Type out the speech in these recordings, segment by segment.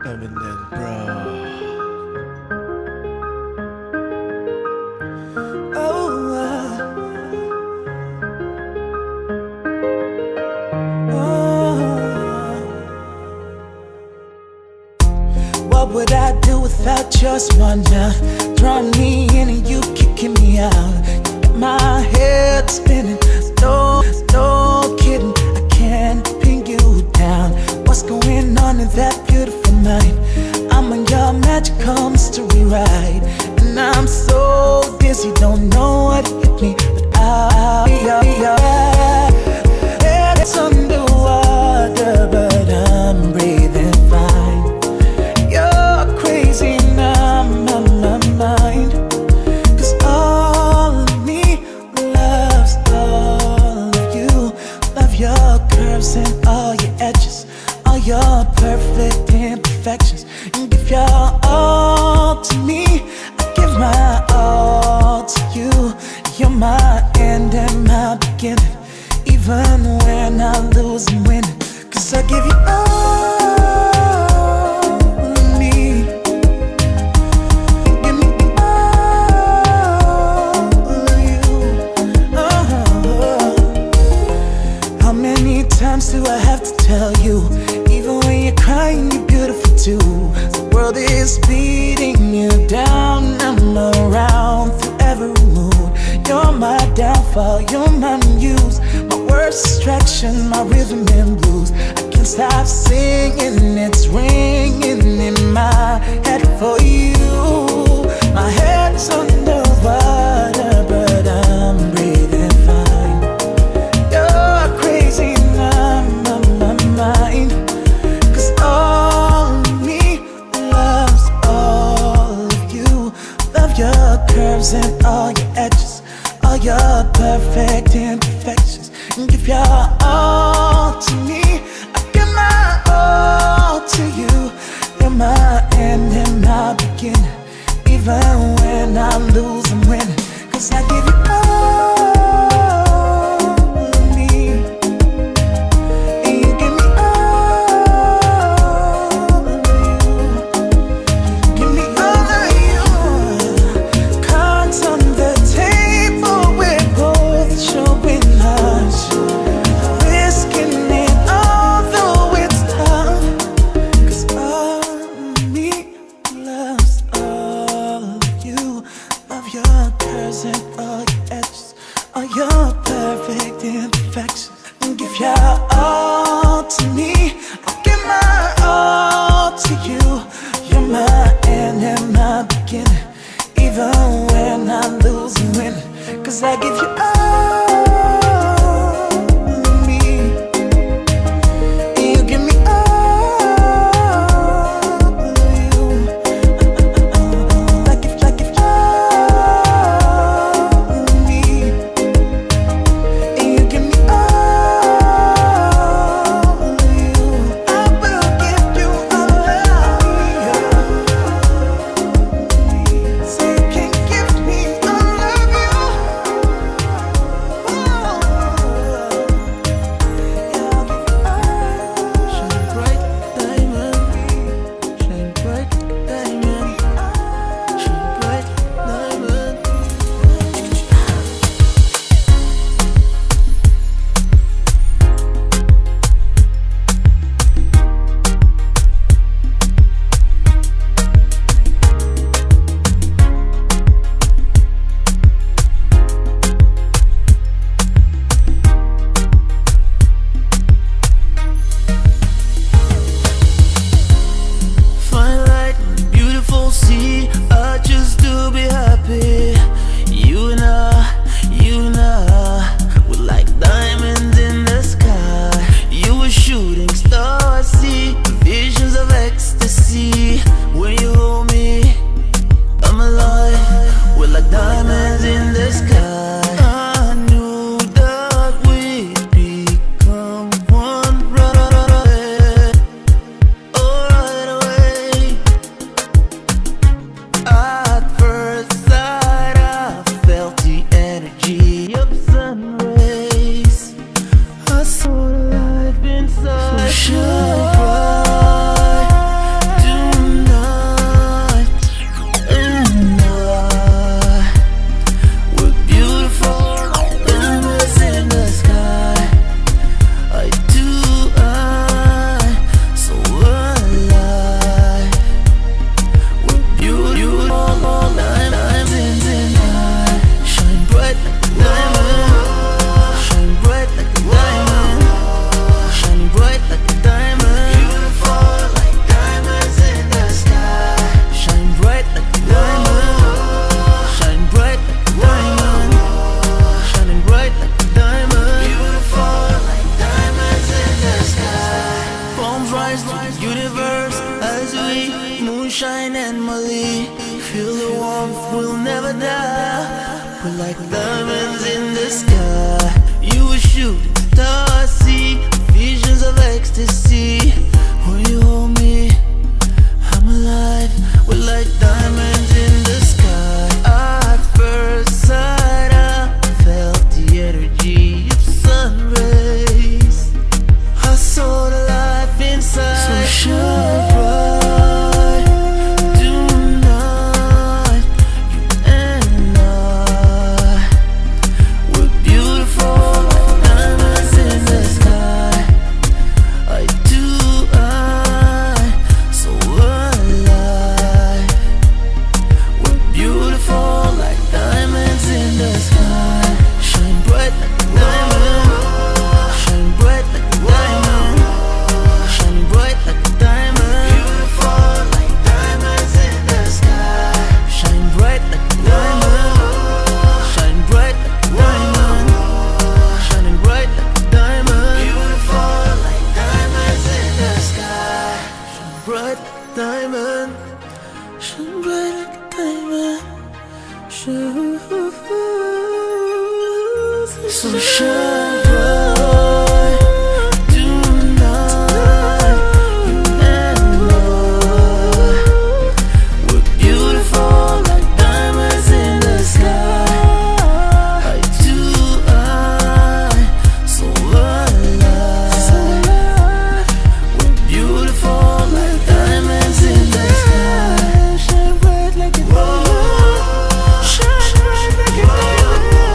Eminem, bro. Oh, what would I do without your smart mouth? Drawing me in and you kicking me out. You got my head spinning. No kidding. I can't pin you down. What's going on in that beautiful mind? I'm on your magical mystery ride, and I'm so dizzy, don't know what hit me, but I'll be alright. It's underwater, but I'm breathing fine. You're crazy and I'm on my mind, 'cause all of me loves all of you. Love your curves and all your edges, all your perfect imperfections. You give your all to me, I give my all to you. You're my end and my beginning, even when I lose and win. 'Cause I give you all of me. You give me all of you. Oh. How many times do I have to tell you? Even when you're crying, you're beautiful too. The world is beating you down. I'm around through every mood. You're my downfall, you're my muse, my worst distraction, my rhythm and blues. I can't stop singing, it's ringing in my head for you. My head's underwater, but I'm breathing fine. You're crazy and I'm on my mind, 'cause all of me loves all of you. Love your curves and all your edges, all your perfect imperfections. And give your all to me, I give my all to you. You're my end and my beginning, even when I lose and win. 'Cause I give you all of me, and you give me all of you. Give me all of you. Cards on the table, we're both showing us, risking it although it's tough. 'Cause all of me loves all of you. Love your curves and all your Shine bright tonight, you and I. We're beautiful like diamonds in the sky. Eye to eye, so alive. We're beautiful like diamonds in the sky. Shine bright like a diamond. Shine bright like a diamond.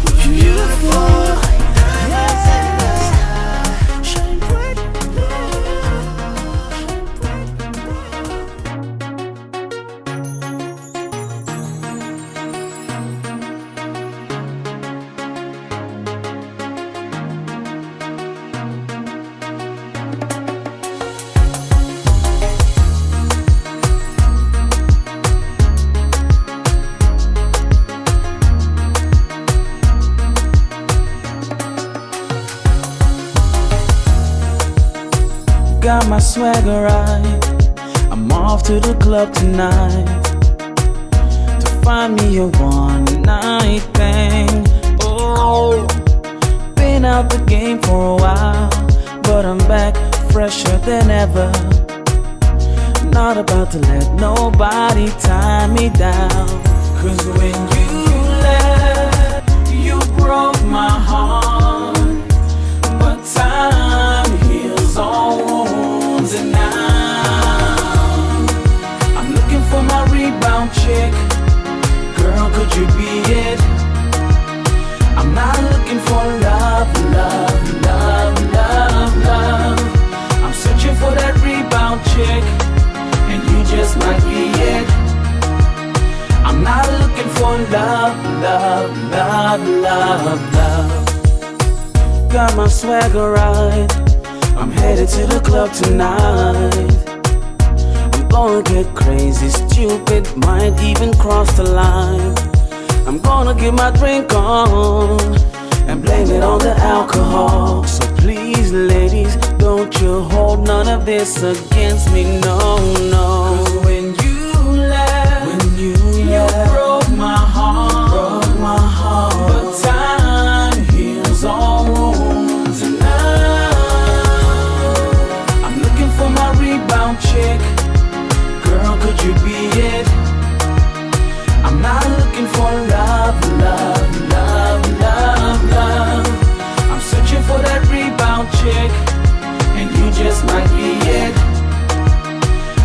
We're beautiful like diamonds in the sky. Shine bright, got my swagger right. I'm off to the club tonight to find me a one night thing. Oh, been out the game for a while, but I'm back fresher than ever. Not about to let nobody tie me down. 'Cause when you left, you broke my heart. But time heals all wounds, and now I'm looking for my rebound chick. Girl, could you be it? I'm not looking for love, love, love, love, love. I'm searching for that rebound chick, and you just might be it. I'm not looking for love, love, love, love, love. Got my swagger right. I'm headed to the club tonight. I'm gonna get crazy, stupid, might even cross the line. I'm gonna get my drink on and blame it on the alcohol. So please, ladies, don't you hold none of this against me, no, no. 'Cause when you left, you broke my heart, broke my heart. But time heals all wounds, and now I'm looking for my rebound chick. Girl, could you be it? I'm not looking for love, love, love, love, love. I'm searching for that rebound chick, and you just might be it.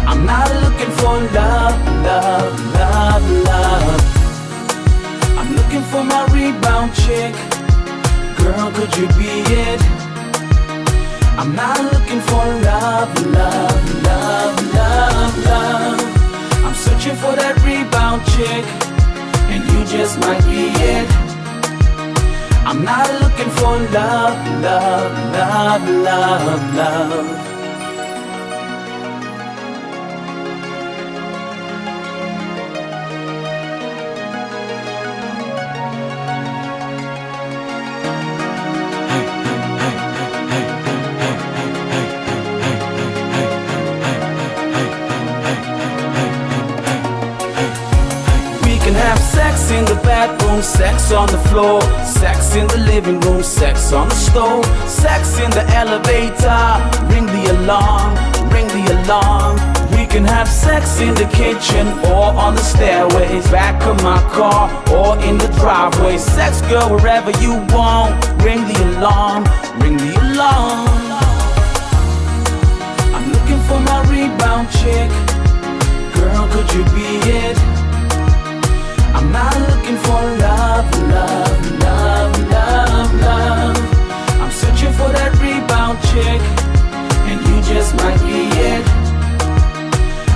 I'm not looking for love, love, love, love. I'm looking for my rebound chick. Girl, could you be it? I'm not looking for love, love, love, love, love. I'm searching for that rebound chick, and you just might be it. I'm not looking for love, love, love, love, love. In the bathroom, sex on the floor, sex in the living room, sex on the stove, sex in the elevator. Ring the alarm, ring the alarm. We can have sex in the kitchen or on the stairways, back of my car or in the driveway. Sex, girl, wherever you want. Ring the alarm, ring the alarm. I'm looking for my rebound chick. Girl, could you be it? I'm not looking for love, love, love, love, love. I'm searching for that rebound chick, and you just might be it.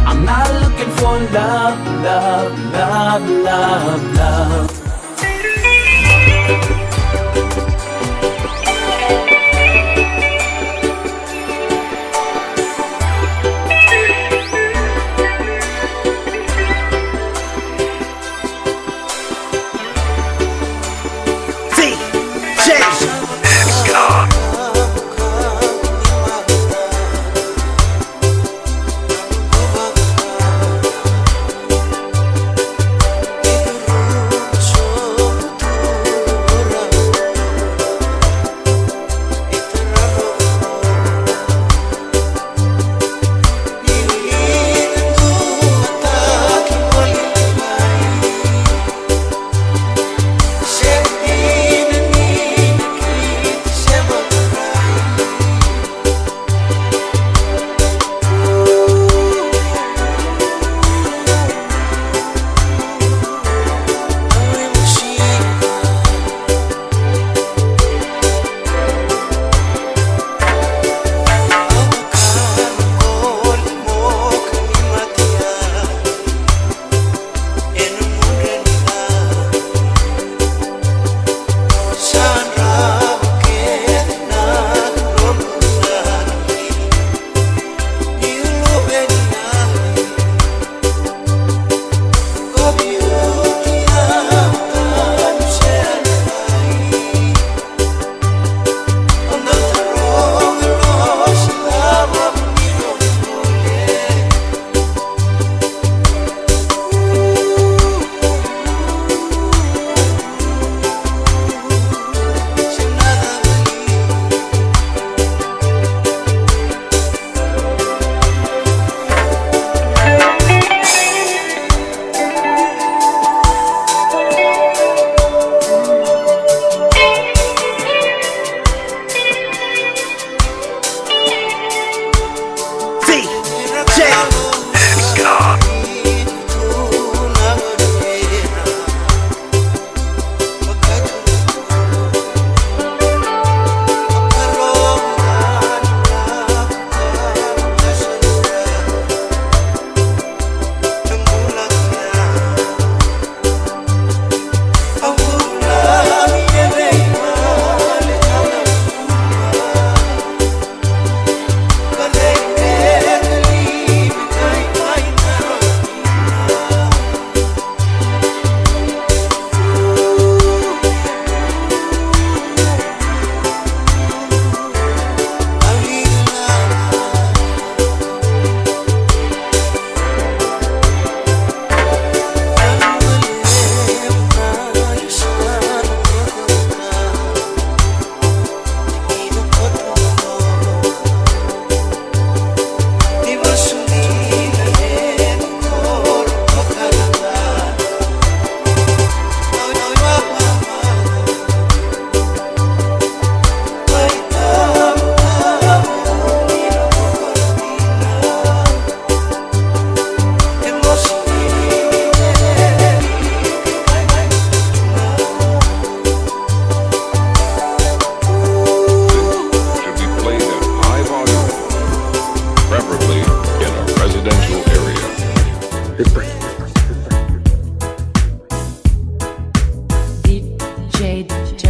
I'm not looking for love, love, love, love, love.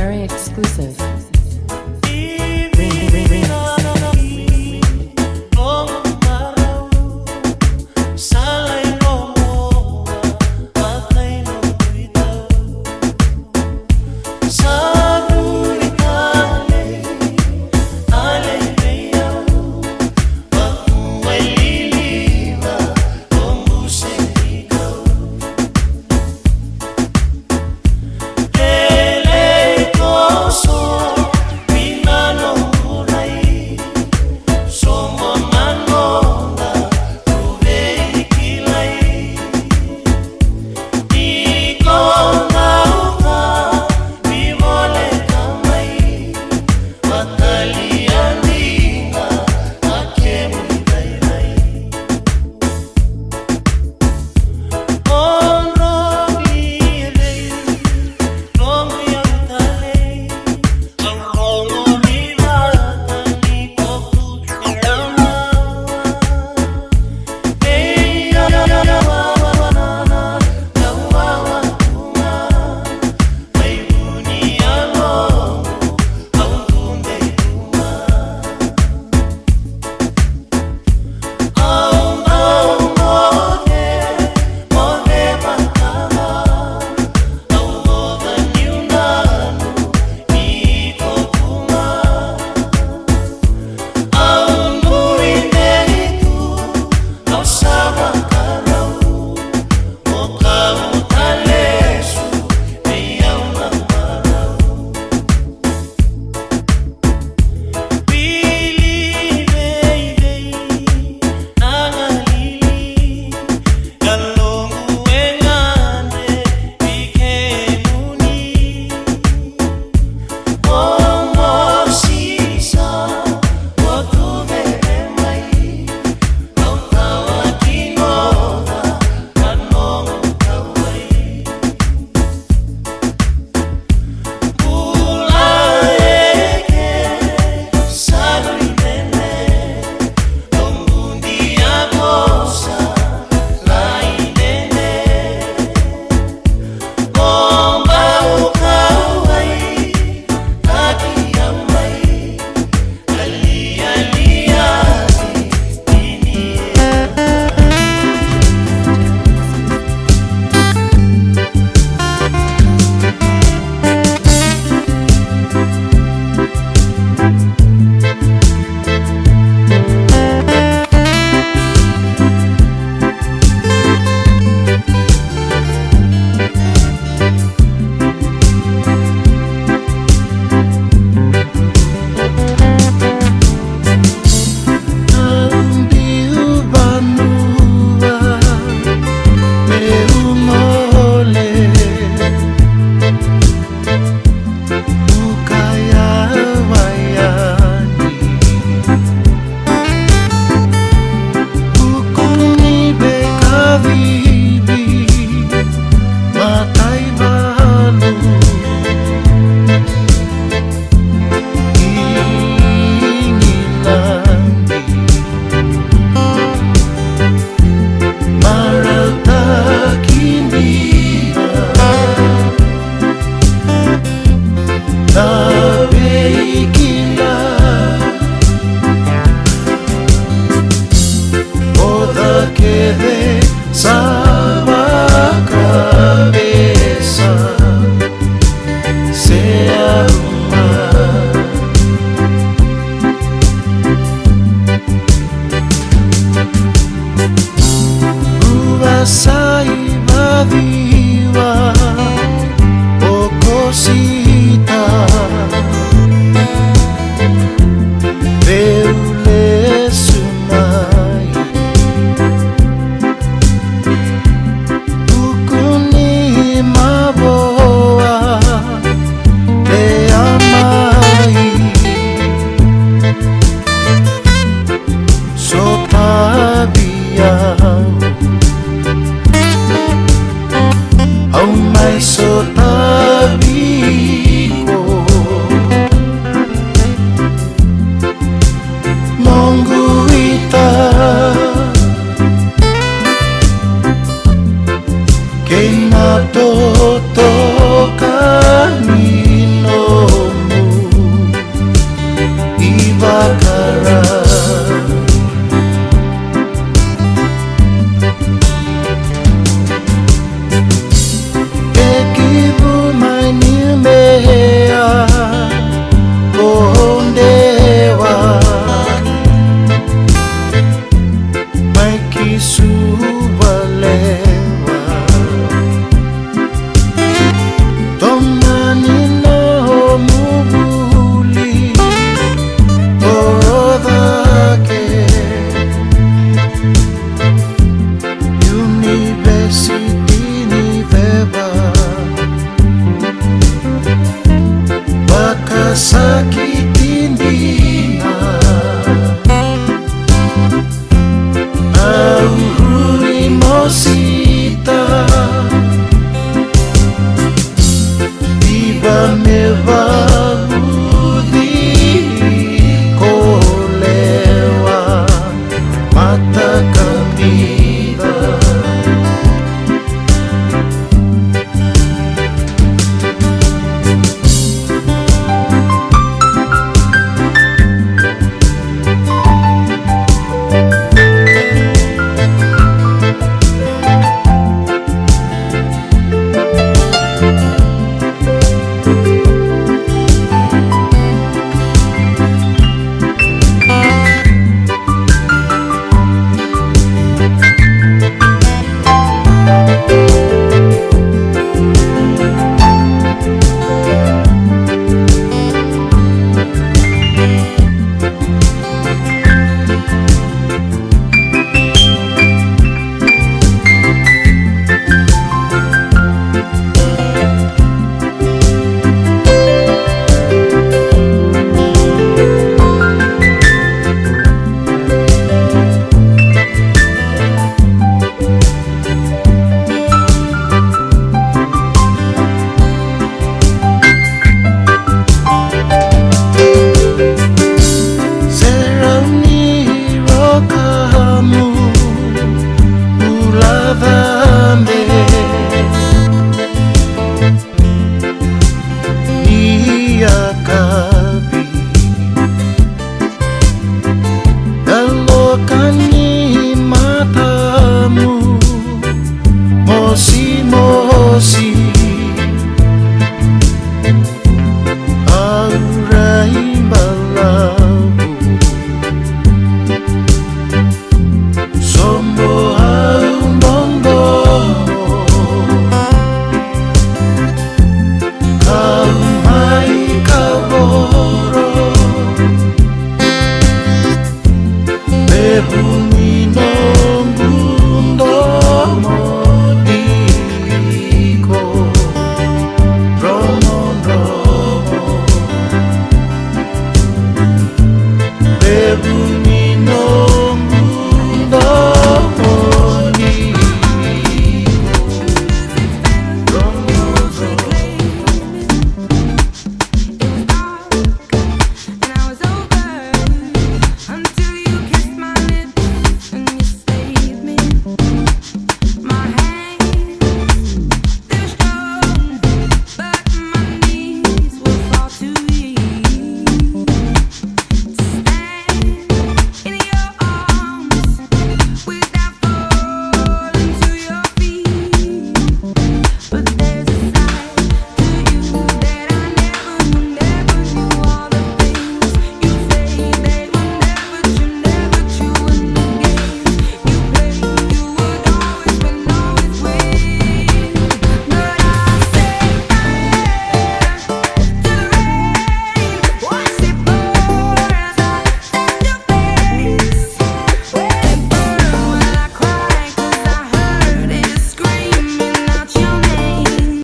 Very exclusive.